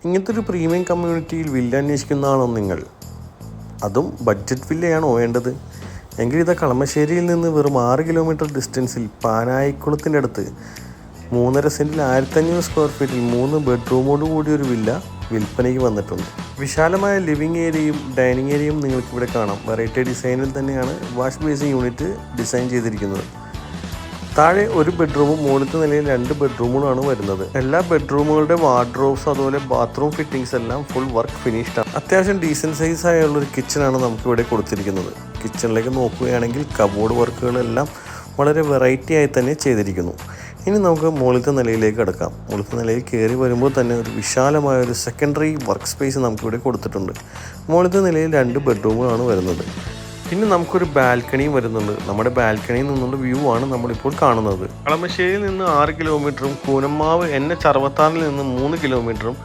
ഇങ്ങനത്തെ ഒരു പ്രീമിയം കമ്മ്യൂണിറ്റിയിൽ വില്ല അന്വേഷിക്കുന്നതാണോ നിങ്ങൾ? അതും ബഡ്ജറ്റ് വില്ലയാണോ വേണ്ടത്? എങ്കിൽ ഇത് കളമശ്ശേരിയിൽ നിന്ന് വെറും 6 കിലോമീറ്റർ ഡിസ്റ്റൻസിൽ പാനായിക്കുളത്തിൻ്റെ അടുത്ത് 3.5 സെൻറ്റിൽ 1500 സ്ക്വയർ ഫീറ്റിൽ 3 ബെഡ്റൂമോട് കൂടിയ ഒരു വില്ല വിൽപ്പനയ്ക്ക് വന്നിട്ടുണ്ട്. വിശാലമായ ലിവിംഗ് ഏരിയയും ഡൈനിങ് ഏരിയയും നിങ്ങൾക്കിവിടെ കാണാം. വെറൈറ്റി ഡിസൈനിൽ തന്നെയാണ് വാഷ് ബേസിൻ യൂണിറ്റ് ഡിസൈൻ ചെയ്തിരിക്കുന്നത്. താഴെ ഒരു ബെഡ്റൂമും മുകളിലത്തെ നിലയിൽ 2 ബെഡ്റൂമുകളാണ് വരുന്നത്. എല്ലാ ബെഡ്റൂമുകളുടെ വാർഡ്രോബ്സ് അതുപോലെ ബാത്റൂം ഫിറ്റിംഗ്സ് എല്ലാം ഫുൾ വർക്ക് ഫിനിഷ്ഡ് ആണ്. അത്യാവശ്യം ഡീസൻറ്റ് സൈസ് ആയുള്ളൊരു കിച്ചണാണ് നമുക്കിവിടെ കൊടുത്തിരിക്കുന്നത്. കിച്ചണിലേക്ക് നോക്കുകയാണെങ്കിൽ കബോർഡ് വർക്കുകളെല്ലാം വളരെ വെറൈറ്റി ആയി തന്നെ ചെയ്തിരിക്കുന്നു. ഇനി നമുക്ക് മുകളിലത്തെ നിലയിലേക്ക് കിടക്കാം. മുകളിലത്തെ നിലയിൽ കയറി വരുമ്പോൾ തന്നെ ഒരു വിശാലമായ ഒരു സെക്കൻഡറി വർക്ക് സ്പേസ് നമുക്കിവിടെ കൊടുത്തിട്ടുണ്ട്. മുകളിലത്തെ നിലയിൽ 2 ബെഡ്റൂമുകളാണ് വരുന്നത്. പിന്നെ നമുക്കൊരു ബാൽക്കണിയും വരുന്നുണ്ട്. നമ്മുടെ ബാൽക്കണിയിൽ നിന്നുള്ള വ്യൂ ആണ് നമ്മളിപ്പോൾ കാണുന്നത്. കളമശ്ശേരിയിൽ നിന്ന് 6 കിലോമീറ്ററും കൂനമ്മാവ് NH 66 നിന്ന് 3 കിലോമീറ്ററും